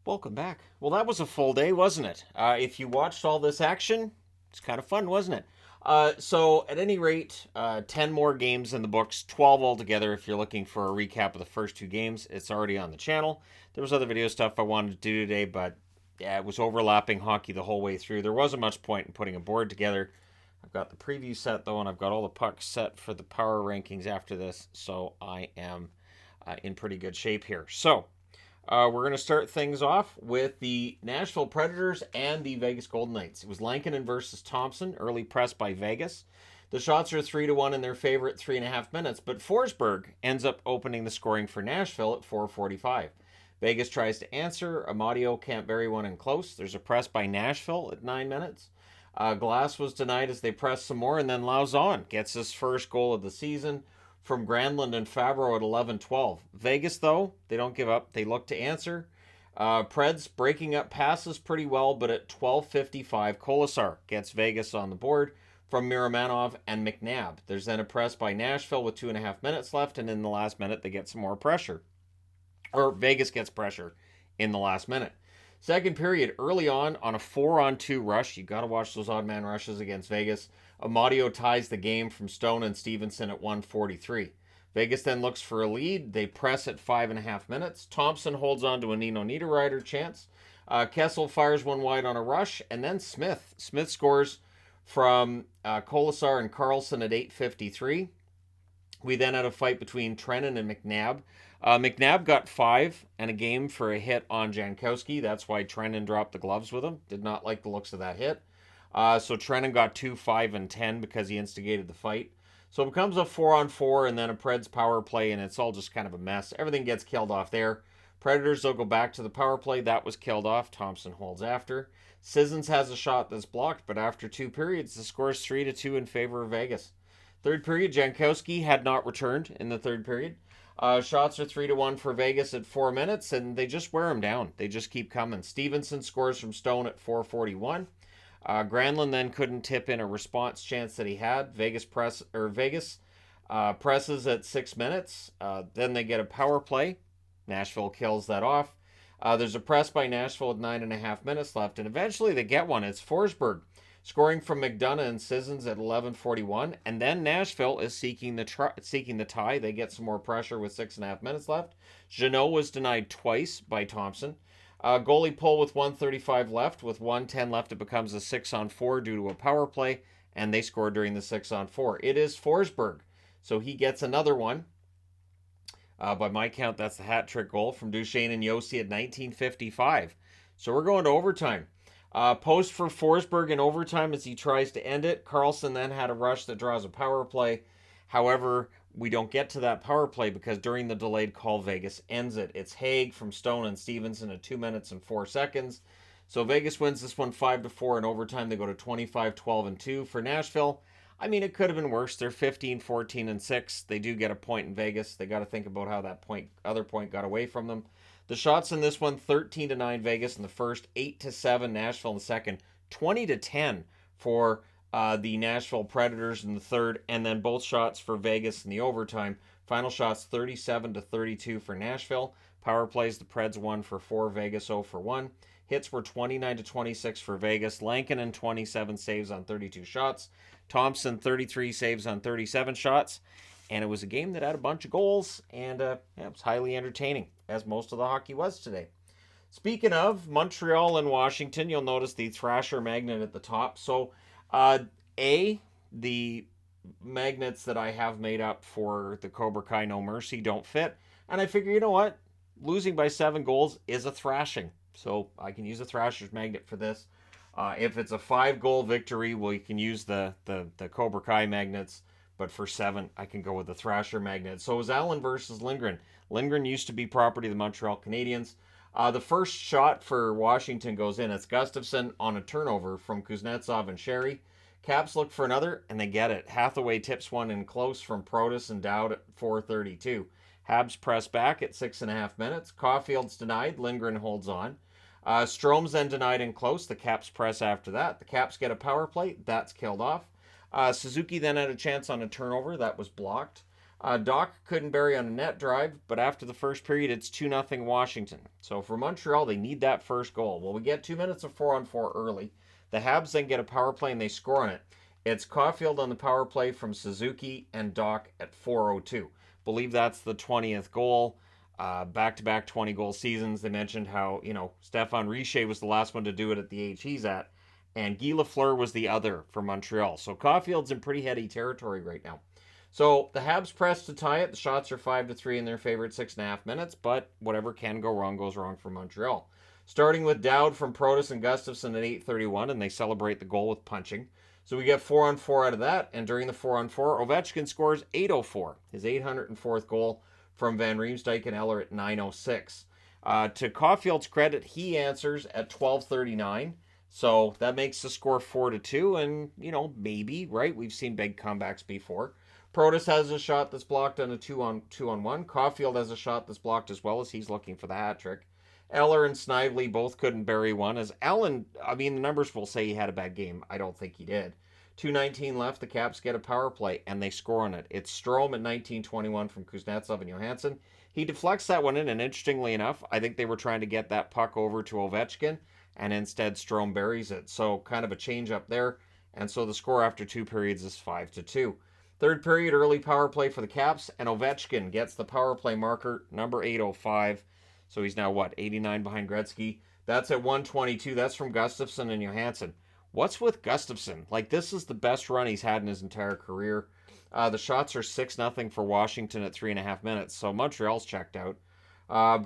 Welcome back. Well, that was a full day, wasn't it? If you watched all this action, it's kind of fun, wasn't it? So, at any rate, 10 more games in the books, 12 altogether. If you're looking for a recap of the first two games, it's already on the channel. There was other video stuff I wanted to do today, but yeah, it was overlapping hockey the whole way through. There wasn't much point in putting a board together. I've got the preview set, though, and I've got all the pucks set for the power rankings after this, so I am in pretty good shape here. So, we're going to start things off with the Nashville Predators and the Vegas Golden Knights. It was Lankinen versus Thompson, early press by Vegas. The shots are 3-1 in their favor at 3.5 minutes, but Forsberg ends up opening the scoring for Nashville at 4:45. Vegas tries to answer. Amadio can't bury one in close. There's a press by Nashville at 9 minutes. Glass was denied as they press some more, and then Lauzon gets his first goal of the season from Granlund and Favreau at 11:12. Vegas, though, they don't give up. They look to answer. Preds breaking up passes pretty well, but at 12:55, Kolesar gets Vegas on the board from Miramanov and McNabb. There's then a press by Nashville with 2.5 minutes left, and in the last minute, they get some more pressure. Or Vegas gets pressure in the last minute. Second period, early on a 4-on-2 rush. You got to watch those odd man rushes against Vegas. Amadio ties the game from Stone and Stevenson at 1:43. Vegas then looks for a lead. They press at 5.5 minutes. Thompson holds on to a Nino Niederreiter chance. Kessel fires one wide on a rush, and then Smith. Smith scores from Kolesar and Carlson at 8:53. We then had a fight between Trennan and McNabb. McNabb got 5 and a game for a hit on Jankowski. That's why Trennan dropped the gloves with him. Did not like the looks of that hit. So Trennan got 2, 5, and 10 because he instigated the fight. So it becomes a 4-on-4 and then a Preds power play, and it's all just kind of a mess. Everything gets killed off there. Predators, they'll go back to the power play. That was killed off. Thompson holds after. Sissons has a shot that's blocked, but after 2 periods, the score is 3-2 in favor of Vegas. Third period, Jankowski had not returned in the third period. Shots are 3-1 for Vegas at 4 minutes, and they just wear him down. They just keep coming. Stevenson scores from Stone at 4:41. Granlund then couldn't tip in a response chance that he had. Vegas presses at 6 minutes. Then they get a power play. Nashville kills that off. There's a press by Nashville at 9.5 minutes left, and eventually they get one. It's Forsberg scoring from McDonough and Sissons at 11:41, and then Nashville is seeking the tie. They get some more pressure with 6.5 minutes left. Jeannot was denied twice by Thompson. Goalie pull with 1:35 left. With 1:10 left, it becomes a 6-on-4 due to a power play, and they score during the 6-on-4. It is Forsberg, so he gets another one. By my count, that's the hat trick goal from Duchesne and Yossi at 19:55. So we're going to overtime. Post for Forsberg in overtime as he tries to end it. Carlson then had a rush that draws a power play. However, we don't get to that power play because during the delayed call, Vegas ends it. It's Haig from Stone and Stevenson at 2 minutes and 4 seconds. So Vegas wins this one 5-4 in overtime. They go to 25-12-2 for Nashville. I mean, it could have been worse. They're 15-14-6. They do get a point in Vegas. They got to think about how that other point got away from them. The shots in this one, 13-9 Vegas in the first, 8-7 Nashville in the second, 20-10 for the Nashville Predators in the third, and then both shots for Vegas in the overtime. Final shots 37-32 for Nashville. Power plays, the Preds 1 for 4, Vegas 0 for 1. Hits were 29-26 for Vegas. Lankinen 27 saves on 32 shots. Thompson 33 saves on 37 shots. And it was a game that had a bunch of goals, and it was highly entertaining, as most of the hockey was today. Speaking of Montreal and Washington, you'll notice the Thrasher magnet at the top. So, the magnets that I have made up for the Cobra Kai No Mercy don't fit. And I figure, you know what? Losing by 7 goals is a thrashing. So I can use a Thrasher's magnet for this. If it's a 5-goal victory, well, you can use the Cobra Kai magnets. But for 7, I can go with the Thrasher magnet. So it was Allen versus Lindgren. Lindgren used to be property of the Montreal Canadiens. The first shot for Washington goes in. It's Gustafsson on a turnover from Kuznetsov and Sherry. Caps look for another, and they get it. Hathaway tips one in close from Protas and Dowd at 4:32. Habs press back at 6.5 minutes. Caulfield's denied. Lindgren holds on. Strome's then denied in close. The Caps press after that. The Caps get a power play. That's killed off. Suzuki then had a chance on a turnover. That was blocked. Doc couldn't bury on a net drive, but after the first period, it's 2-0 Washington. So for Montreal, they need that first goal. Well, we get 2 minutes of 4-on-4 early. The Habs then get a power play and they score on it. It's Caulfield on the power play from Suzuki and Doc at 4:02. Believe that's the 20th goal. Back-to-back 20-goal seasons. They mentioned how, Stéphane Richer was the last one to do it at the age he's at, and Guy Lafleur was the other for Montreal. So Caulfield's in pretty heady territory right now. So the Habs press to tie it. The shots are 5-3 in their favor at 6.5 minutes, but whatever can go wrong goes wrong for Montreal. Starting with Dowd from Protas and Gustafsson at 8:31, and they celebrate the goal with punching. So we get 4-on-4 out of that, and during the 4-on-4, Ovechkin scores 8:04, his 804th goal from Van Riemsdyk and Eller at 9:06. To Caulfield's credit, he answers at 12:39. So that makes the score 4-2, and maybe, right? We've seen big comebacks before. Protas has a shot that's blocked on a 2-on-1. Caulfield has a shot that's blocked as well, as he's looking for the hat trick. Eller and Snively both couldn't bury one, as Allen, the numbers will say he had a bad game. I don't think he did. 2:19 left, the Caps get a power play, and they score on it. It's Strome at 19:21 from Kuznetsov and Johansson. He deflects that one in, and interestingly enough, I think they were trying to get that puck over to Ovechkin, and instead Strome buries it. So kind of a change up there, and so the score after 2 periods is 5-2. Third period, early power play for the Caps, and Ovechkin gets the power play marker, number 805. So he's now, 89 behind Gretzky. That's at 1:22. That's from Gustafsson and Johansson. What's with Gustafsson? This is the best run he's had in his entire career. The shots are 6-0 for Washington at 3.5 minutes, so Montreal's checked out.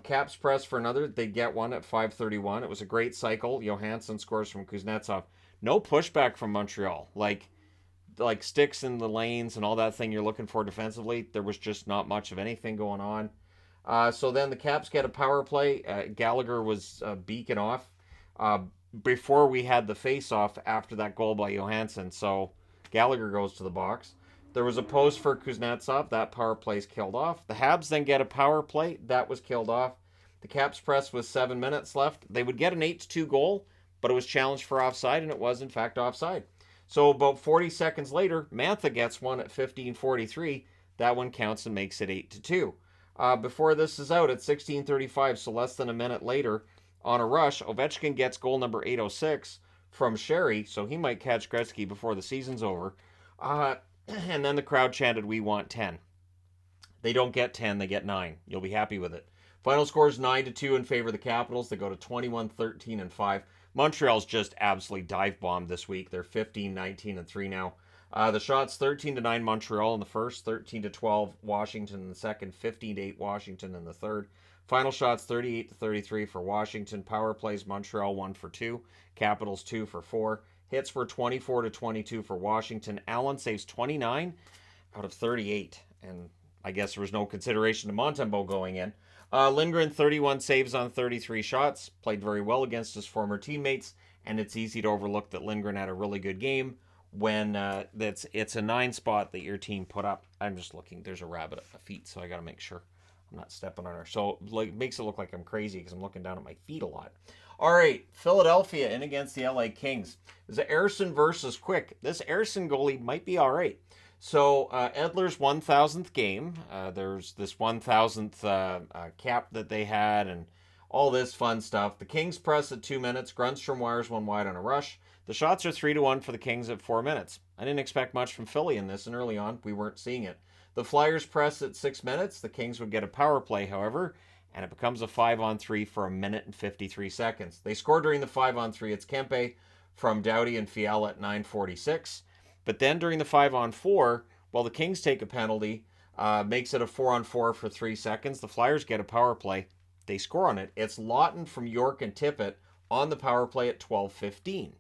Caps press for another. They get one at 5:31. It was a great cycle. Johansson scores from Kuznetsov. No pushback from Montreal. Like sticks in the lanes and all that thing you're looking for defensively. There was just not much of anything going on. So then the Caps get a power play. Gallagher was beaking off before we had the face-off after that goal by Johansson. So Gallagher goes to the box. There was a post for Kuznetsov. That power play's killed off. The Habs then get a power play. That was killed off. The Caps press with 7 minutes left. They would get an 8-2 goal, but it was challenged for offside, and it was, in fact, offside. So about 40 seconds later, Mantha gets one at 15:43. That one counts and makes it 8-2. Before this is out at 16:35, so less than a minute later, on a rush, Ovechkin gets goal number 806 from Sherry, so he might catch Gretzky before the season's over. And then the crowd chanted, "We want 10." They don't get 10, they get 9. You'll be happy with it. Final score is 9-2 in favor of the Capitals. They go to 21-13-5. Montreal's just absolutely dive-bombed this week. They're 15-19-3 now. The shots 13-9 Montreal in the first, 13-12 Washington in the second, 15-8 Washington in the third. Final shots 38-33 for Washington. Power plays Montreal 1 for 2, Capitals 2 for 4. Hits were 24-22 for Washington. Allen saves 29 out of 38, and I guess there was no consideration to Montembeault going in. Lindgren 31 saves on 33 shots, played very well against his former teammates, and it's easy to overlook that Lindgren had a really good game when it's a 9 spot that your team put up. I'm just looking. There's a rabbit at my feet, so I got to make sure I'm not stepping on her. So it makes it look like I'm crazy because I'm looking down at my feet a lot. All right, Philadelphia in against the LA Kings. It's a Ersson versus Quick. This Ersson goalie might be all right. So Edler's 1,000th game. There's this 1,000th cap that they had and all this fun stuff. The Kings press at 2 minutes. Grundstrom wires one wide on a rush. The shots are 3-1 for the Kings at 4 minutes. I didn't expect much from Philly in this, and early on we weren't seeing it. The Flyers press at 6 minutes. The Kings would get a power play, however, and it becomes a 5-on-3 for 1 minute and 53 seconds. They score during the 5-on-3. It's Kempe from Doughty and Fiala at 9:46. But then during the 5-on-4, well, the Kings take a penalty, makes it a 4-on-4 for 3 seconds. The Flyers get a power play. They score on it. It's Lawton from York and Tippett on the power play at 12:15.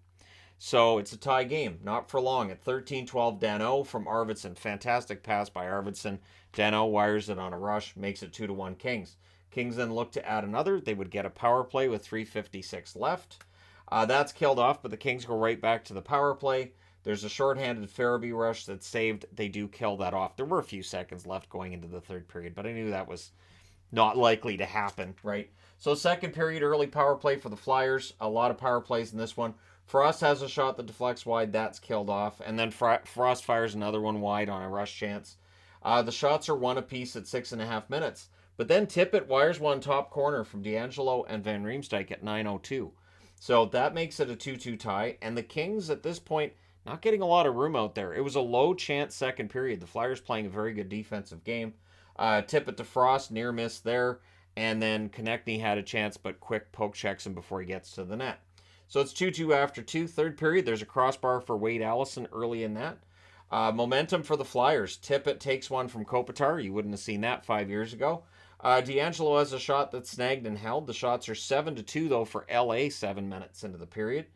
So it's a tie game, not for long. At 13-12, Danault from Arvidsson. Fantastic pass by Arvidsson. Danault wires it on a rush, makes it 2-1 Kings. Kings then look to add another. They would get a power play with 3:56 left. That's killed off, but the Kings go right back to the power play. There's a shorthanded Farabee rush that's saved. They do kill that off. There were a few seconds left going into the third period, but I knew that was not likely to happen, right? So second period, early power play for the Flyers. A lot of power plays in this one. Frost has a shot that deflects wide. That's killed off. And then Frost fires another one wide on a rush chance. The shots are one apiece at 6.5 minutes. But then Tippett wires one top corner from D'Angelo and Van Riemsdyk at 9:02. So that makes it a 2-2 tie. And the Kings at this point, not getting a lot of room out there. It was a low chance second period. The Flyers playing a very good defensive game. Tippett to Frost, near miss there. And then Konechny had a chance, but quick poke checks him before he gets to the net. So it's 2-2 after two. Third period, there's a crossbar for Wade Allison early in that. Momentum for the Flyers. Tippett takes one from Kopitar. You wouldn't have seen that 5 years ago. D'Angelo has a shot that's snagged and held. The shots are 7-2, though, for LA 7 minutes into the period.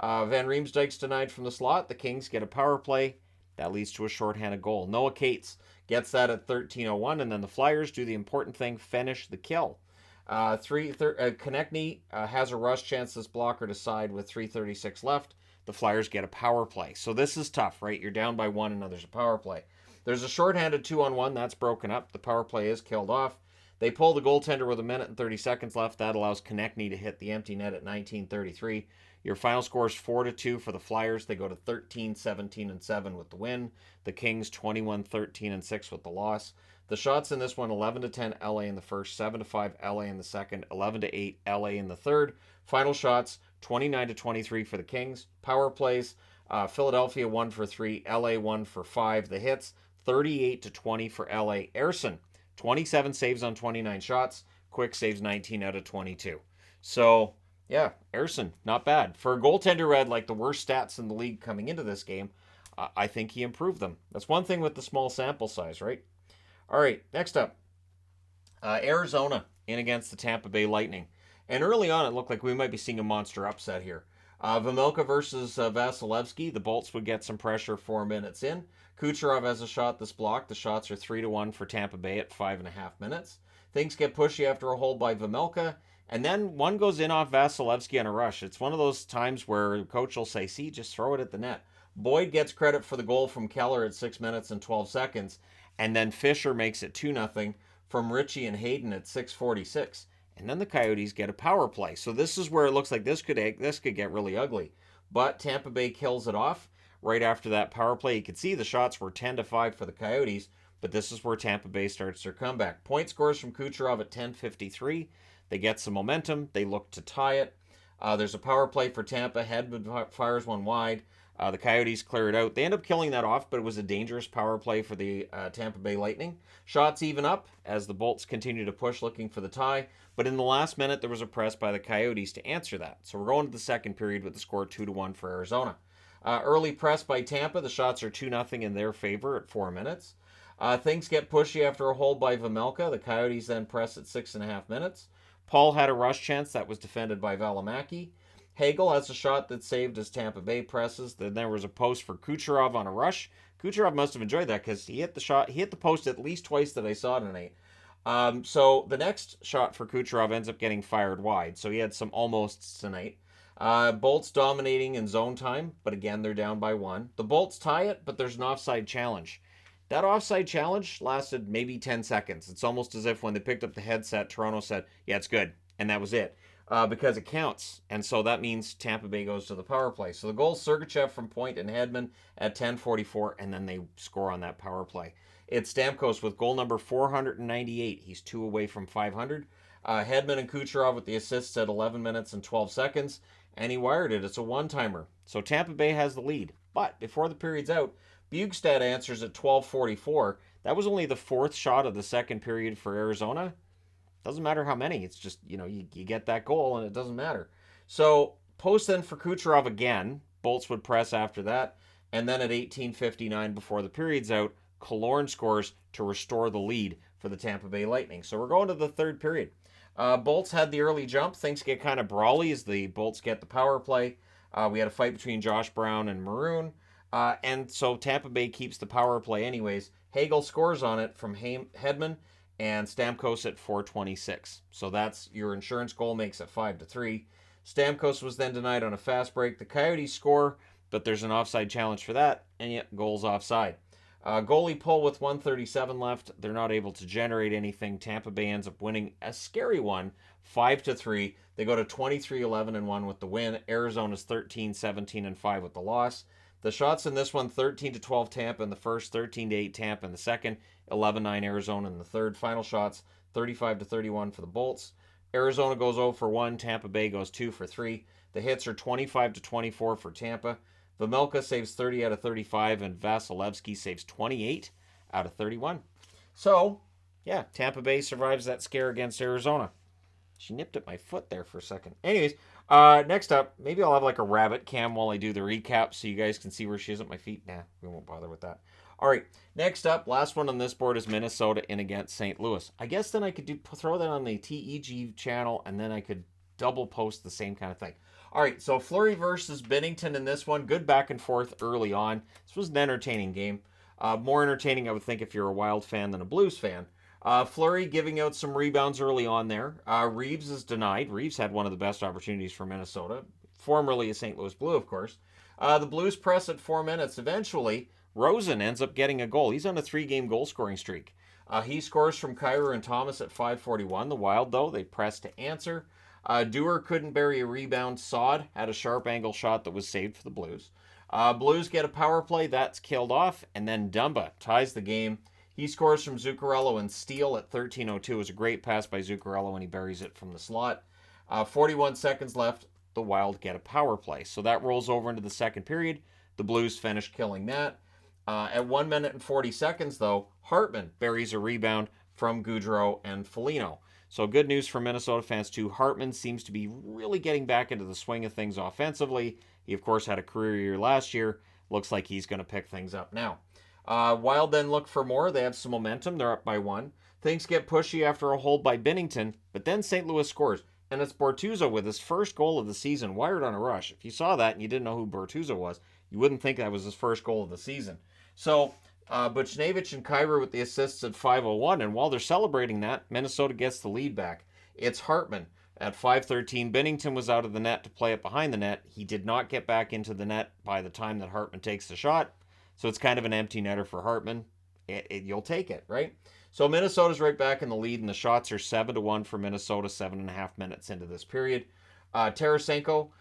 Van Riemsdyk's denied from the slot. The Kings get a power play. That leads to a shorthanded goal. Noah Cates gets that at 13:01, and then the Flyers do the important thing, finish the kill. Konechny has a rush chance this blocker to side with 3:36 left. The Flyers get a power play. So this is tough, right? You're down by one, and now there's a power play. There's a shorthanded 2-on-1. That's broken up. The power play is killed off. They pull the goaltender with 1:30 left. That allows Konechny to hit the empty net at 19:33. Your final score is 4-2 for the Flyers. They go to 13-17-7 with the win. The Kings 21-13-6 with the loss. The shots in this one: 11-10 LA in the first, 7-5 LA in the second, 11-8 LA in the third. Final shots: 29-23 for the Kings. Power plays: Philadelphia 1 for 3, LA 1 for 5. The hits: 38-20 for LA. Ersson, 27 saves on 29 shots. Quick saves 19 out of 22. So, yeah, Ersson, not bad. For a goaltender who had like the worst stats in the league coming into this game, I think he improved them. That's one thing with the small sample size, right? All right, next up. Arizona in against the Tampa Bay Lightning. And early on, it looked like we might be seeing a monster upset here. Vejmelka versus Vasilevsky. The Bolts would get some pressure 4 minutes in. Kucherov has a shot that's blocked. The shots are 3-1 for Tampa Bay at 5.5 minutes. Things get pushy after a hold by Vejmelka. And then one goes in off Vasilevsky on a rush. It's one of those times where the coach will say, see, just throw it at the net. Boyd gets credit for the goal from Keller at 6 minutes and 12 seconds. And then Fisher makes it 2-0 from Ritchie and Hayden at 6:46. And then the Coyotes get a power play. So this is where it looks like this could get really ugly. But Tampa Bay kills it off right after that power play. You can see the shots were 10-5 for the Coyotes, but this is where Tampa Bay starts their comeback. Point scores from Kucherov at 10:53. They get some momentum. They look to tie it. There's a power play for Tampa. Hedman fires one wide. The Coyotes clear it out. They end up killing that off, but it was a dangerous power play for the Tampa Bay Lightning. Shots even up as the Bolts continue to push looking for the tie. But in the last minute, there was a press by the Coyotes to answer that. So we're going to the second period with the score 2-1 for Arizona. Early press by Tampa. The shots are 2-0 in their favor at 4 minutes. Things get pushy after a hold by Vejmelka. The Coyotes then press at 6.5 minutes. Paul had a rush chance that was defended by Valimaki. Hagel has a shot that's saved as Tampa Bay presses. Then there was a post for Kucherov on a rush. Kucherov must have enjoyed that because he hit the post at least twice that I saw tonight. So the next shot for Kucherov ends up getting fired wide. So he had some almosts tonight. Bolts dominating in zone time, but again, they're down by one. The Bolts tie it, but there's an offside challenge. That offside challenge lasted maybe 10 seconds. It's almost as if when they picked up the headset, Toronto said, yeah, it's good. And that was it. Because it counts. And so that means Tampa Bay goes to the power play. So the goal, Sergachev from point and Hedman at 10:44, and then they score on that power play. It's Stamkos with goal number 498. He's 2 away from 500. Hedman and Kucherov with the assists at 11 minutes and 12 seconds, and he wired it. It's a one-timer. So Tampa Bay has the lead. But before the period's out, Bjugstad answers at 12:44. That was only the fourth shot of the second period for Arizona. Doesn't matter how many. It's just, you get that goal and it doesn't matter. So post then for Kucherov again. Bolts would press after that. And then at 18:59 before the period's out, Killorn scores to restore the lead for the Tampa Bay Lightning. So we're going to the third period. Bolts had the early jump. Things get kind of brawly as the Bolts get the power play. We had a fight between Josh Brown and Maroon. And so Tampa Bay keeps the power play anyways. Hagel scores on it from Hedman and Stamkos at 4:26. So that's your insurance goal, makes it 5-3. Stamkos was then denied on a fast break. The Coyotes score, but there's an offside challenge for that, and yet goals offside. Goalie pull with 1:37 left. They're not able to generate anything. Tampa Bay ends up winning a scary one, 5-3. They go to 23-11-1 with the win. Arizona's 13-17-5 with the loss. The shots in this one, 13-12 Tampa in the first, 13-8 Tampa in the second, 11-9 Arizona in the third. Final shots, 35-31 for the Bolts. Arizona goes 0 for 1. Tampa Bay goes 2 for 3. The hits are 25-24 for Tampa. Vejmelka saves 30 out of 35, and Vasilevsky saves 28 out of 31. So, yeah, Tampa Bay survives that scare against Arizona. She nipped at my foot there for a second. Anyways, next up, maybe I'll have like a rabbit cam while I do the recap so you guys can see where she is at my feet. Nah, we won't bother with that. All right, next up, last one on this board is Minnesota in against St. Louis. I guess then I could throw that on the TEG channel, and then I could double post the same kind of thing. All right, so Fleury versus Binnington in this one. Good back and forth early on. This was an entertaining game. More entertaining, I would think, if you're a Wild fan than a Blues fan. Fleury giving out some rebounds early on there. Reeves is denied. Reeves had one of the best opportunities for Minnesota. Formerly a St. Louis Blue, of course. The Blues press at 4 minutes. Eventually, Rosen ends up getting a goal. He's on a 3-game goal-scoring streak. He scores from Kyrou and Thomas at 5:41. The Wild, though, they press to answer. Dewar couldn't bury a rebound. Saad had a sharp angle shot that was saved for the Blues. Blues get a power play. That's killed off. And then Dumba ties the game. He scores from Zuccarello and Steele at 13:02. It was a great pass by Zuccarello when he buries it from the slot. 41 seconds left. The Wild get a power play. So that rolls over into the second period. The Blues finish killing that. At 1 minute and 40 seconds, though, Hartman buries a rebound from Gaudreau and Foligno. So good news for Minnesota fans, too. Hartman seems to be really getting back into the swing of things offensively. He, of course, had a career year last year. Looks like he's going to pick things up now. Wild then look for more. They have some momentum. They're up by 1. Things get pushy after a hold by Binnington, but then St. Louis scores. And it's Bortuzzo with his first goal of the season, wired on a rush. If you saw that and you didn't know who Bortuzzo was, you wouldn't think that was his first goal of the season. So, Buchnevich and Kyrou with the assists at 5:01, and while they're celebrating that, Minnesota gets the lead back. It's Hartman at 5:13. Binnington was out of the net to play it behind the net. He did not get back into the net by the time that Hartman takes the shot, so it's kind of an empty netter for Hartman. You'll take it, right? So Minnesota's right back in the lead, and the shots are 7-1 for Minnesota, 7.5 minutes into this period. Tarasenko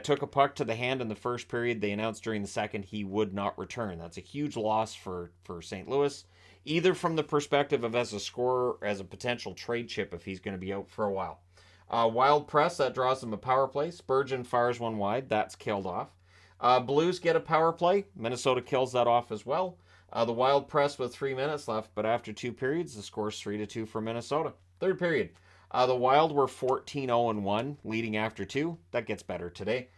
took a puck to the hand in the first period. They announced during the second he would not return. That's a huge loss for St. Louis, either from the perspective of as a scorer or as a potential trade chip if he's going to be out for a while. Wild press, that draws them a power play. Spurgeon fires one wide. That's killed off. Blues get a power play. Minnesota kills that off as well. The Wild press with 3 minutes left, but after 2 periods, the score's 3-2 for Minnesota. Third period. The Wild were 14-0-1, leading after 2. That gets better today.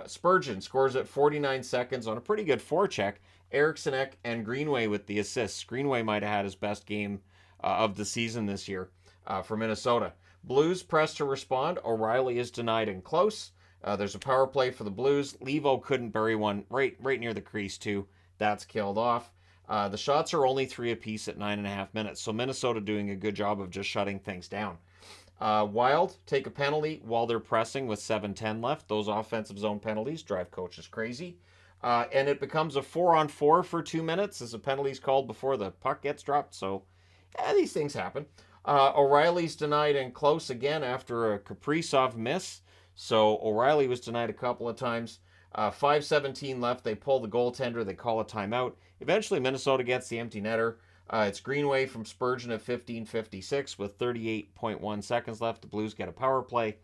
Spurgeon scores at 49 seconds on a pretty good forecheck. Eriksson Ek and Greenway with the assists. Greenway might have had his best game of the season this year for Minnesota. Blues press to respond. O'Reilly is denied and close. There's a power play for the Blues. Levo couldn't bury one right near the crease, too. That's killed off. The shots are only 3 apiece at 9.5 minutes, so Minnesota doing a good job of just shutting things down. Wild take a penalty while they're pressing with 7:10 left. Those offensive zone penalties drive coaches crazy. And it becomes a 4-on-4 for 2 minutes as a penalty's called before the puck gets dropped. So, these things happen. O'Reilly's denied and close again after a Kaprizov miss. So O'Reilly was denied a couple of times. 5:17 left. They pull the goaltender. They call a timeout. Eventually, Minnesota gets the empty netter. It's Greenway from Spurgeon at 15:56 with 38.1 seconds left. The Blues get a power play.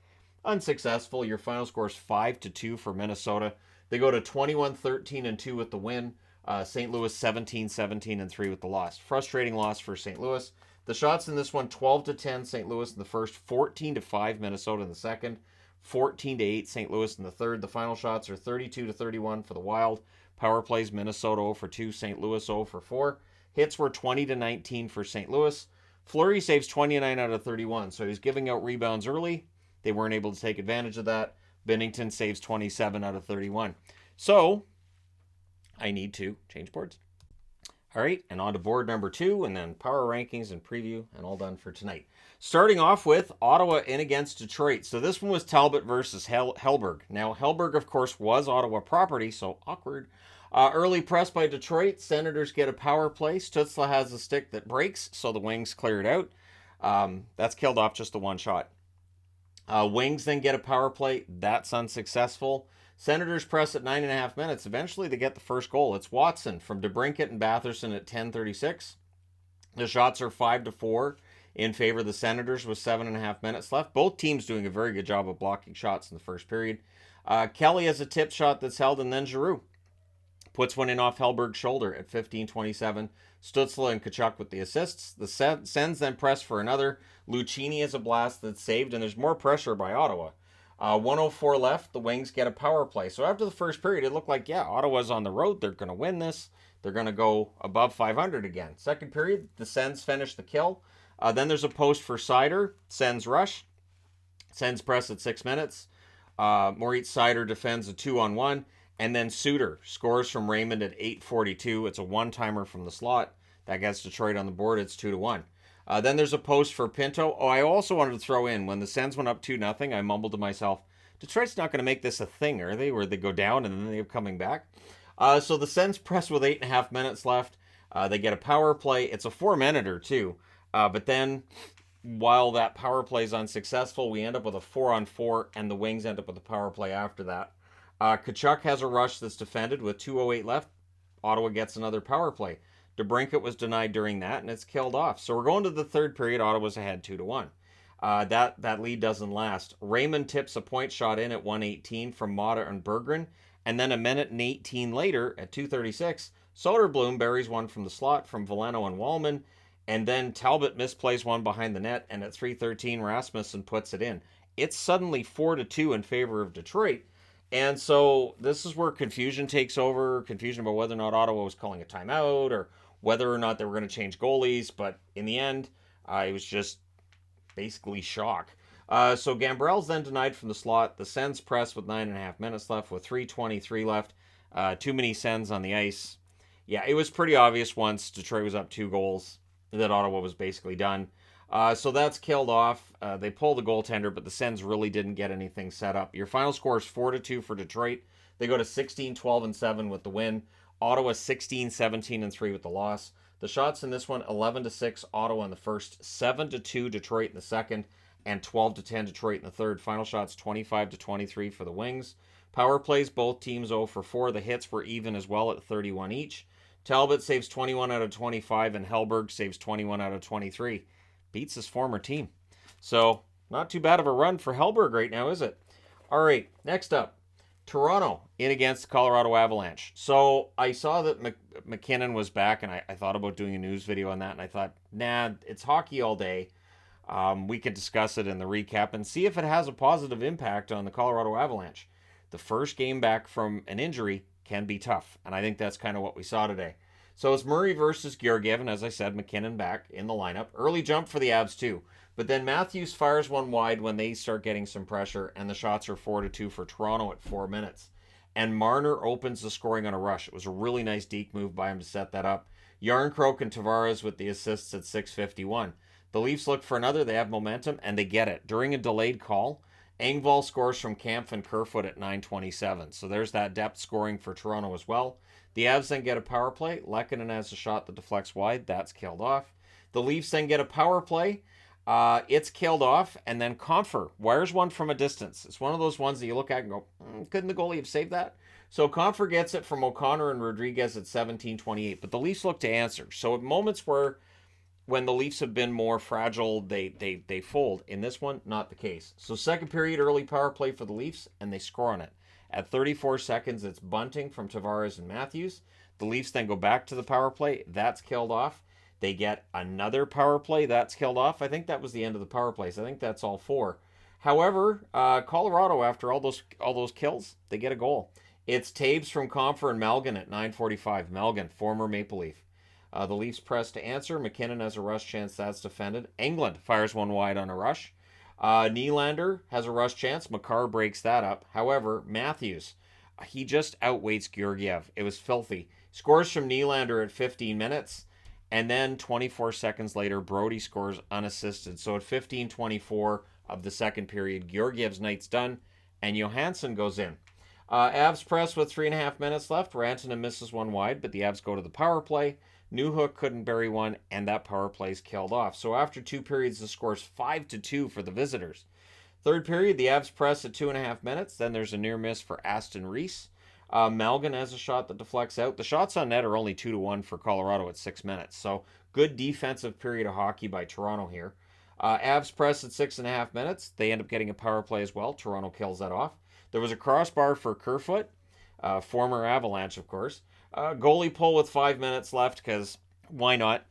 Unsuccessful. Your final score is 5-2 for Minnesota. They go to 21-13-2 with the win. St. Louis 17-17-3 with the loss. Frustrating loss for St. Louis. The shots in this one, 12-10 St. Louis in the first, 14-5 Minnesota in the second, 14-8 St. Louis in the third. The final shots are 32-31 for the Wild. Power plays, Minnesota 0 for 2, St. Louis 0 for 4. Hits were 20-19 for St. Louis. Fleury saves 29 out of 31, so he's giving out rebounds early. They weren't able to take advantage of that. Binnington saves 27 out of 31. So, I need to change boards. All right, and on to board number 2, and then power rankings and preview, and all done for tonight. Starting off with Ottawa in against Detroit. So this one was Talbot versus Hellberg. Now, Hellberg, of course, was Ottawa property, so awkward. Early press by Detroit. Senators get a power play. Stützle has a stick that breaks, so the Wings clear it out. That's killed off just the one shot. Wings then get a power play. That's unsuccessful. Senators press at 9.5 minutes. Eventually, they get the first goal. It's Watson from DeBrincat and Batherson at 10:36. The shots are 5-4 in favor of the Senators with 7.5 minutes left. Both teams doing a very good job of blocking shots in the first period. Kelly has a tip shot that's held, and then Giroux puts one in off Hellberg's shoulder at 15:27. Stützle and Tkachuk with the assists. The Sens then press for another. Lucchini has a blast that's saved, and there's more pressure by Ottawa. 1:04 left. The Wings get a power play. So after the first period, it looked like, yeah, Ottawa's on the road. They're going to win this. They're going to go above 500 again. Second period, the Sens finish the kill. Then there's a post for Seider. Sens rush. Sens press at 6 minutes. Moritz Seider defends a 2-on-1. And then Suter scores from Raymond at 8:42. It's a one-timer from the slot. That gets Detroit on the board. It's 2-1. Then there's a post for Pinto. Oh, I also wanted to throw in, when the Sens went up 2-0, I mumbled to myself, Detroit's not going to make this a thing, are they? Where they go down and then they're coming back. So the Sens press with 8.5 minutes left. They get a power play. It's a 4-minute too. But then, while that power play is unsuccessful, we end up with a 4-on-4, and the Wings end up with a power play after that. Tkachuk has a rush that's defended with 2:08 left. Ottawa gets another power play. DeBrincat was denied during that, and it's killed off. So we're going to the third period. Ottawa's ahead 2-1. That lead doesn't last. Raymond tips a point shot in at 1:18 from Mata and Berggren, and then a minute and 18 later at 2:36, Soderblom buries one from the slot from Veleno and Wallman, and then Talbot misplays one behind the net, and at 3:13 Rasmussen puts it in. It's suddenly 4-2 in favor of Detroit. And so this is where confusion takes over, confusion about whether or not Ottawa was calling a timeout or whether or not they were going to change goalies. But in the end, it was just basically shock. So Gambrell's then denied from the slot. The Sens press with 9.5 minutes left with 3:23 left. Too many Sens on the ice. Yeah, it was pretty obvious once Detroit was up 2 goals that Ottawa was basically done. So that's killed off. They pull the goaltender, but the Sens really didn't get anything set up. Your final score is 4-2 for Detroit. They go to 16-12-7 with the win. Ottawa 16-17-3 with the loss. The shots in this one, 11-6 Ottawa in the first, 7-2 Detroit in the second, and 12-10 Detroit in the third. Final shots 25-23 for the Wings. Power plays, both teams 0 for 4. The hits were even as well at 31 each. Talbot saves 21 out of 25, and Hellberg saves 21 out of 23. Beats his former team. So, not too bad of a run for Hellberg right now, is it? All right, next up, Toronto in against the Colorado Avalanche. So, I saw that McKinnon was back, and I thought about doing a news video on that, and I thought, nah, it's hockey all day. We could discuss it in the recap and see if it has a positive impact on the Colorado Avalanche. The first game back from an injury can be tough, and I think that's kind of what we saw today. So it's Murray versus Georgiev, and as I said, McKinnon back in the lineup. Early jump for the Avs too. But then Matthews fires one wide when they start getting some pressure, and the shots are 4-2 for Toronto at 4 minutes. And Marner opens the scoring on a rush. It was a really nice deke move by him to set that up. Yarncroke and Tavares with the assists at 6:51. The Leafs look for another. They have momentum, and they get it. During a delayed call, Engvall scores from Kampf and Kerfoot at 9:27. So there's that depth scoring for Toronto as well. The Avs then get a power play. Lehkonen has a shot that deflects wide. That's killed off. The Leafs then get a power play. It's killed off. And then Compher wires one from a distance. It's one of those ones that you look at and go, couldn't the goalie have saved that? So Compher gets it from O'Connor and Rodriguez at 17:28. But the Leafs look to answer. So at moments when the Leafs have been more fragile, they fold. In this one, not the case. So second period, early power play for the Leafs, and they score on it. At 34 seconds, it's bunting from Tavares and Matthews. The Leafs then go back to the power play. That's killed off. They get another power play. That's killed off. I think that was the end of the power plays. I think that's all 4. However, Colorado, after all those kills, they get a goal. It's Taves from Compher and Malgin at 9:45. Malgin, former Maple Leaf. The Leafs press to answer. McKinnon has a rush chance. That's defended. Englund fires one wide on a rush. Nylander has a rush chance. Makar breaks that up. However, Matthews, he just outweights Georgiev. It was filthy. Scores from Nylander at 15 minutes. And then 24 seconds later, Brody scores unassisted. So at 15:24 of the second period, Georgiev's night's done. And Johansson goes in. Avs press with 3.5 minutes left. Rantanen misses one wide, but the Avs go to the power play. Newhook couldn't bury one, and that power play is killed off. So after 2 periods, the score is 5-2 for the visitors. Third period, the Avs press at 2.5 minutes. Then there's a near miss for Aston Reese. Malgin has a shot that deflects out. The shots on net are only 2-1 for Colorado at 6 minutes. So good defensive period of hockey by Toronto here. Avs press at 6.5 minutes. They end up getting a power play as well. Toronto kills that off. There was a crossbar for Kerfoot, former Avalanche, of course. Goalie pull with 5 minutes left because why not?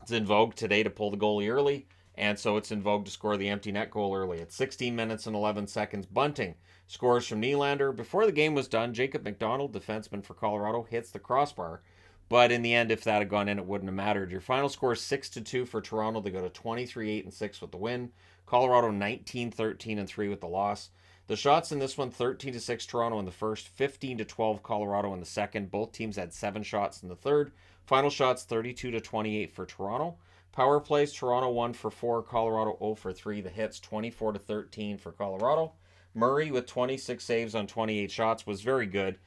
It's in vogue today to pull the goalie early, and so it's in vogue to score the empty net goal early. At 16 minutes and 11 seconds, Bunting scores from Nylander. Before the game was done, Jacob McDonald, defenseman for Colorado, hits the crossbar. But in the end, if that had gone in, it wouldn't have mattered. Your final score is 6-2 for Toronto. They go to 23-8-6 with the win. Colorado 19-13-3 with the loss. The shots in this one, 13-6 Toronto in the first, 15-12 Colorado in the second. Both teams had 7 shots in the third. Final shots, 32-28 for Toronto. Power plays, Toronto 1 for 4, Colorado 0 for 3. The hits, 24-13 for Colorado. Murray with 26 saves on 28 shots was very good.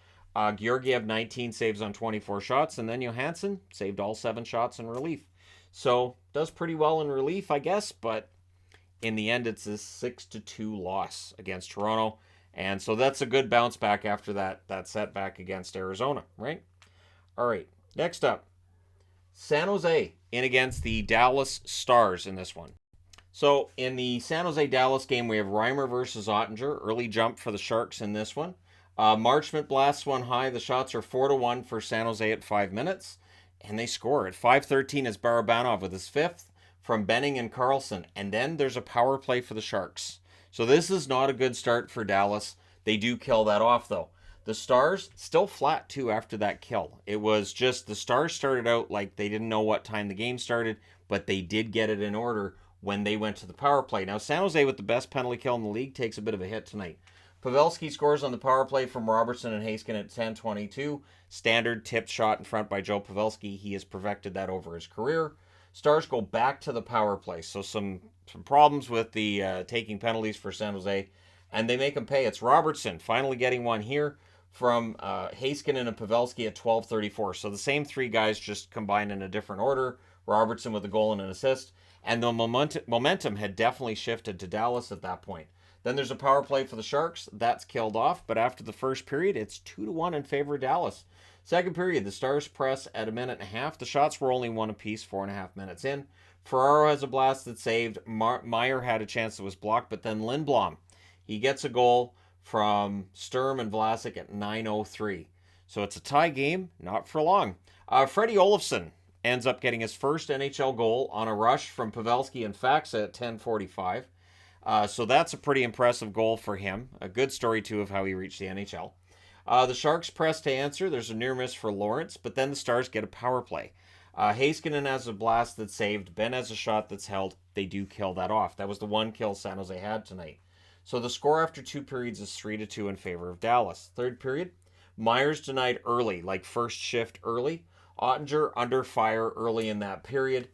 Georgiev 19 saves on 24 shots, and then Johansson saved all 7 shots in relief. So does pretty well in relief, I guess, but in the end, it's a 6-2 loss against Toronto. And so that's a good bounce back after that setback against Arizona, right? All right, next up, San Jose in against the Dallas Stars in this one. So in the San Jose-Dallas game, we have Reimer versus Ottinger. Early jump for the Sharks in this one. Marchment blasts one high. The shots are 4-1 for San Jose at 5 minutes. And they score. At 5:13 is Barabanov with his 5th from Benning and Carlson. And then there's a power play for the Sharks. So this is not a good start for Dallas. They do kill that off, though. The Stars still flat, too, after that kill. It was just the Stars started out like they didn't know what time the game started, but they did get it in order when they went to the power play. Now, San Jose, with the best penalty kill in the league, takes a bit of a hit tonight. Pavelski scores on the power play from Robertson and Haskin at 10:22. Standard tipped shot in front by Joe Pavelski. He has perfected that over his career. Stars go back to the power play. So some problems with the taking penalties for San Jose, and they make them pay. It's Robertson finally getting one here from Haskin and Pavelski at 12:34. So the same 3 guys just combined in a different order. Robertson with a goal and an assist. And the momentum had definitely shifted to Dallas at that point. Then there's a power play for the Sharks. That's killed off. But after the first period, it's 2-1 in favor of Dallas. Second period, the Stars press at 1.5 minutes. The shots were only 1 apiece, 4.5 minutes in. Ferraro has a blast that saved. Meyer had a chance that was blocked. But then Lindblom, he gets a goal from Sturm and Vlasic at 9:03. So it's a tie game, not for long. Freddie Olofsson ends up getting his first NHL goal on a rush from Pavelski and Faxa at 10:45. So that's a pretty impressive goal for him. A good story, too, of how he reached the NHL. The Sharks press to answer. There's a near miss for Lawrence, but then the Stars get a power play. Heiskanen has a blast that's saved. Ben has a shot that's held. They do kill that off. That was the one kill San Jose had tonight. So the score after 2 periods is 3-2 in favor of Dallas. Third period, Myers denied early, like first shift early. Ottinger under fire early in that period.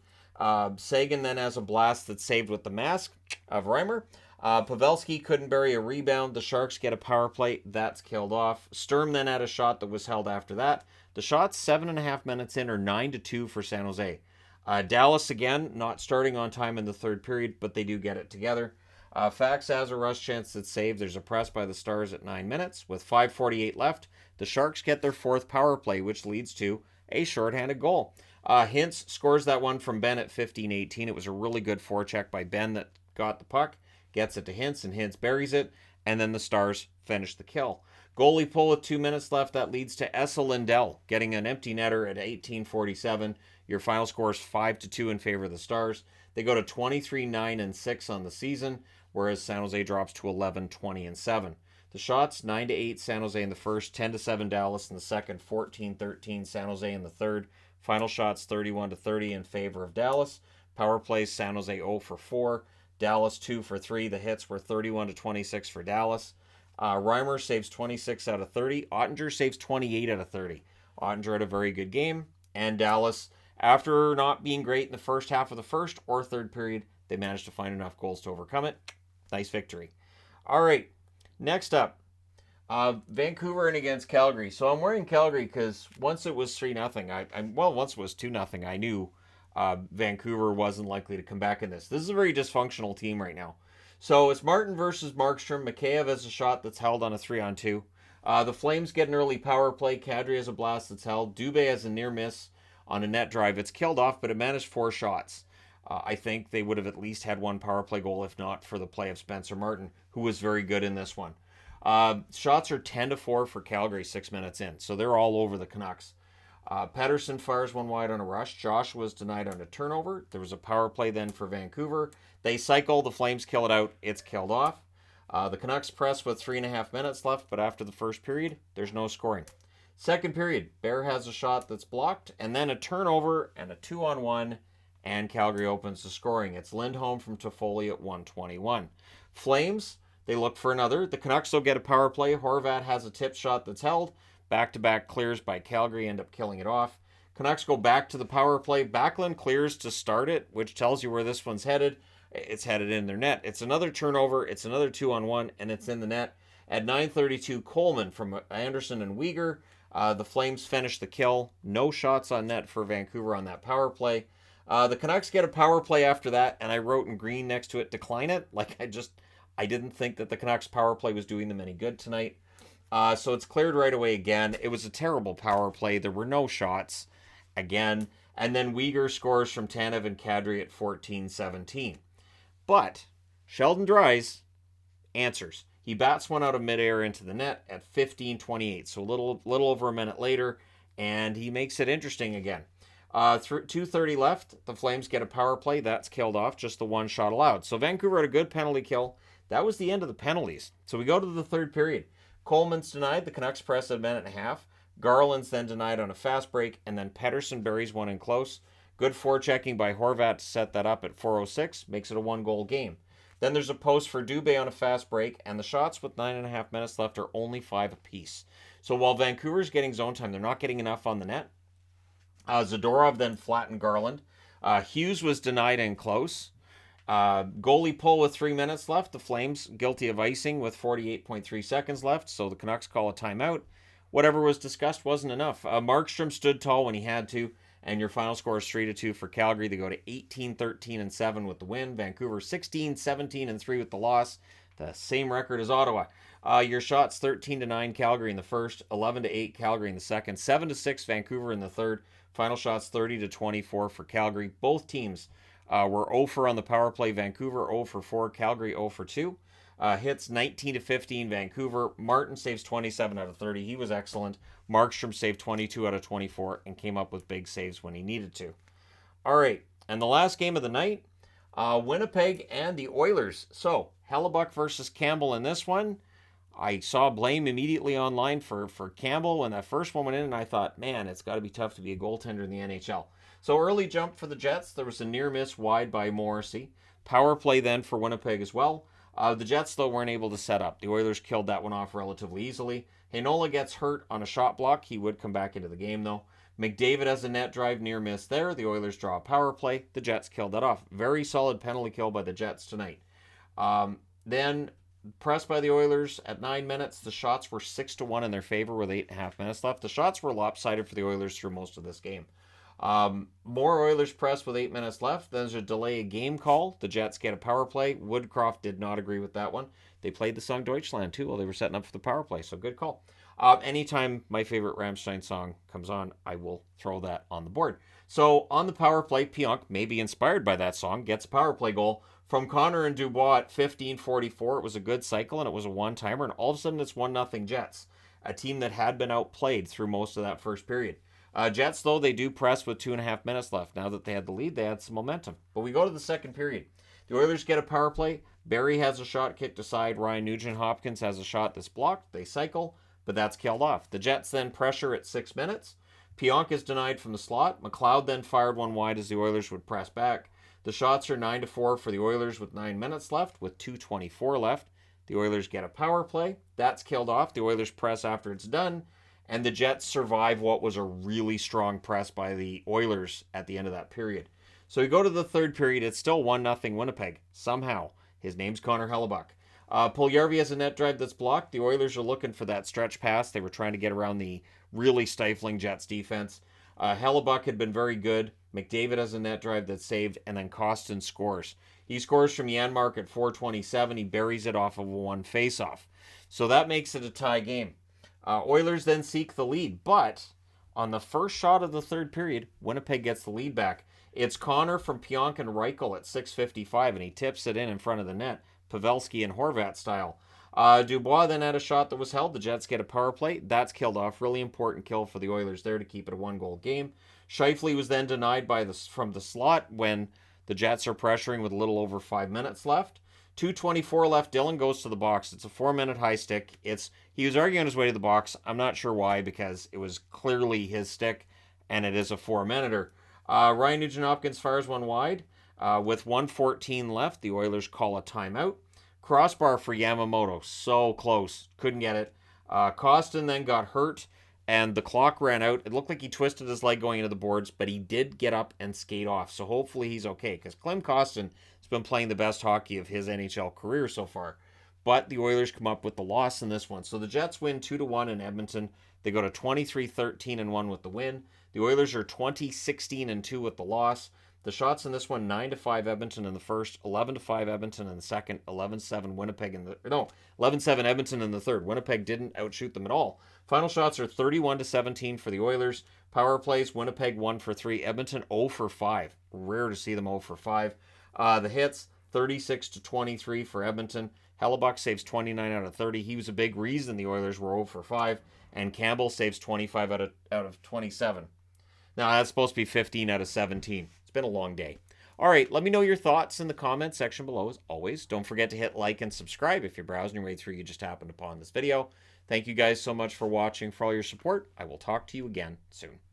Sagan then has a blast that's saved with the mask of Reimer. Pavelski couldn't bury a rebound. The Sharks get a power play. That's killed off. Sturm then had a shot that was held after that. The shots 7.5 minutes in are 9-2 for San Jose. Dallas, again, not starting on time in the third period, but they do get it together. Fax has a rush chance that's saved. There's a press by the Stars at 9 minutes. With 5:48 left, the Sharks get their 4th power play, which leads to a shorthanded goal. Hintz scores that one from Ben at 15:18. It was a really good forecheck by Ben that got the puck, gets it to Hintz, and Hintz buries it, and then the Stars finish the kill. Goalie pull with 2 minutes left. That leads to Esa Lindell getting an empty netter at 18:47. Your final score is 5-2 in favor of the Stars. They go to 23-9-6 on the season, whereas San Jose drops to 11-20-7. The shots 9-8 San Jose in the first, 10-7 Dallas in the second, 14-13 San Jose in the third. Final shots 31-30 in favor of Dallas. Power plays San Jose 0 for 4, Dallas 2 for 3. The hits were 31-26 for Dallas. Reimer saves 26 out of 30. Ottinger saves 28 out of 30. Ottinger had a very good game, and Dallas, after not being great in the first half of the first or third period, they managed to find enough goals to overcome it. Nice victory. All right. Next up, Vancouver in against Calgary. So I'm wearing Calgary because once it was 3-0, once it was 2-0, I knew Vancouver wasn't likely to come back in this. This is a very dysfunctional team right now. So it's Martin versus Markstrom. Mikheyev has a shot that's held on a 3-on-2. The Flames get an early power play. Kadri has a blast that's held. Dubé has a near miss on a net drive. It's killed off, but it managed 4 shots. I think they would have at least had one power play goal if not for the play of Spencer Martin, who was very good in this one. Shots are 10-4 for Calgary 6 minutes in, so they're all over the Canucks. Pettersson fires one wide on a rush. Josh was denied on a turnover. There was a power play then for Vancouver. They cycle. The Flames kill it out. It's killed off. The Canucks press with 3.5 minutes left, but after the first period, there's no scoring. Second period, Bear has a shot that's blocked, and then a turnover and a 2-on-1, and Calgary opens the scoring. It's Lindholm from Toffoli at 1:21. Flames, they look for another. The Canucks will get a power play. Horvat has a tip shot that's held. Back-to-back clears by Calgary, end up killing it off. Canucks go back to the power play. Backlund clears to start it, which tells you where this one's headed. It's headed in their net. It's another turnover. It's another 2-on-1, and it's in the net. At 9:32, Coleman from Anderson and Weegar. The Flames finish the kill. No shots on net for Vancouver on that power play. The Canucks get a power play after that, and I wrote in green next to it, decline it. I didn't think that the Canucks power play was doing them any good tonight. So it's cleared right away again. It was a terrible power play. There were no shots again. And then Weegar scores from Tanev and Kadri at 14-17. But Sheldon Dries answers. He bats one out of midair into the net at 15:28. So a little over a minute later, and he makes it interesting again. 2:30 left. The Flames get a power play. That's killed off. Just the one shot allowed. So Vancouver had a good penalty kill. That was the end of the penalties. So we go to the third period. Coleman's denied. The Canucks press at a minute and a half. Garland's then denied on a fast break, and then Pettersson buries one in close. Good forechecking by Horvat to set that up at 4:06. Makes it a 1-goal game. Then there's a post for Dubé on a fast break, and the shots with 9.5 minutes left are only 5 apiece. So while Vancouver's getting zone time, they're not getting enough on the net. Zadorov then flattened Garland. Hughes was denied in close. Goalie pull with 3 minutes left. The Flames guilty of icing with 48.3 seconds left, so the Canucks call a timeout. Whatever was discussed wasn't enough. Markstrom stood tall when he had to, and your final score is 3-2 for Calgary. They go to 18-13-7 with the win. Vancouver 16-17-3 with the loss. The same record as Ottawa. Your shots 13-9 Calgary in the first, 11-8 Calgary in the second, 7-6 Vancouver in the third. Final shots 30-24 for Calgary. Both teams were 0-4 on the power play. Vancouver 0-4, Calgary 0-2. Hits 19-15 Vancouver. Martin saves 27 out of 30. He was excellent. Markstrom saved 22 out of 24 and came up with big saves when he needed to. All right, and the last game of the night, Winnipeg and the Oilers. So Hellebuck versus Campbell in this one. I saw blame immediately online for Campbell when that first one went in, and I thought, man, it's got to be tough to be a goaltender in the NHL. So early jump for the Jets. There was a near miss wide by Morrissey. Power play then for Winnipeg as well. The Jets, though, weren't able to set up. The Oilers killed that one off relatively easily. Heinola gets hurt on a shot block. He would come back into the game, though. McDavid has a net drive near miss there. The Oilers draw a power play. The Jets killed that off. Very solid penalty kill by the Jets tonight. Then pressed by the Oilers at 9 minutes. The shots were 6-1 in their favor with 8.5 minutes left. The shots were lopsided for the Oilers through most of this game. More Oilers press with 8 minutes left. There's a delay game call. The Jets get a power play. Woodcroft did not agree with that one. They played the song Deutschland too while they were setting up for the power play, so good call. Anytime my favorite Rammstein song comes on, I will throw that on the board. So on the power play, Pionk, maybe inspired by that song, gets a power play goal from Connor and Dubois at 15:44. It was a good cycle and it was a one-timer, and all of a sudden it's 1-0 Jets, a team that had been outplayed through most of that first period. Jets, though, they do press with 2.5 minutes left. Now that they had the lead, they had some momentum. But we go to the second period. The Oilers get a power play. Barry has a shot kicked aside. Ryan Nugent-Hopkins has a shot that's blocked. They cycle, but that's killed off. The Jets then pressure at 6 minutes. Pionk is denied from the slot. McLeod then fired one wide as the Oilers would press back. The shots are 9-4 for the Oilers with 9 minutes left, with 2:24 left. The Oilers get a power play. That's killed off. The Oilers press after it's done. And the Jets survive what was a really strong press by the Oilers at the end of that period. So we go to the third period. It's still 1-0 Winnipeg. Somehow. His name's Connor Hellebuck. Puljujarvi has a net drive that's blocked. The Oilers are looking for that stretch pass. They were trying to get around the really stifling Jets defense. Hellebuck had been very good. McDavid has a net drive that's saved, and then Kostin scores. He scores from Janmark at 4:27. He buries it off of a one faceoff. So that makes it a tie game. Oilers then seek the lead, but on the first shot of the third period, Winnipeg gets the lead back. It's Connor from Pionk and Reichel at 6:55, and he tips it in front of the net, Pavelski and Horvat style. Dubois then had a shot that was held. The Jets get a power play. That's killed off. Really important kill for the Oilers there to keep it a one-goal game. Scheifele was then denied from the slot when the Jets are pressuring with a little over 5 minutes left. 2:24 left. Dillon goes to the box. It's a 4-minute high stick. He was arguing his way to the box. I'm not sure why, because it was clearly his stick, and it is a 4-minuter. Ryan Nugent-Hopkins fires one wide. With 1:14 left, the Oilers call a timeout. Crossbar for Yamamoto. So close. Couldn't get it. Kostin then got hurt, and the clock ran out. It looked like he twisted his leg going into the boards, but he did get up and skate off. So hopefully he's okay, because Klim Kostin has been playing the best hockey of his NHL career so far. But the Oilers come up with the loss in this one. So the Jets win 2-1 in Edmonton. They go to 23-13-1 with the win. The Oilers are 20-16-2 with the loss. The shots in this one, 9-5 Edmonton in the first, 11-5 Edmonton in the second, 11-7 Winnipeg in the... No, 11-7 Edmonton in the third. Winnipeg didn't outshoot them at all. Final shots are 31-17 for the Oilers. Power plays, Winnipeg 1 for 3, Edmonton 0 for 5. Rare to see them 0 for 5. The hits, 36-23 for Edmonton. Hellebuck saves 29 out of 30. He was a big reason the Oilers were 0 for 5. And Campbell saves 25 out of 27. Now, that's supposed to be 15 out of 17. It's been a long day. All right, let me know your thoughts in the comments section below, as always. Don't forget to hit like and subscribe if you're browsing your way through you just happened upon this video. Thank you guys so much for watching, for all your support. I will talk to you again soon.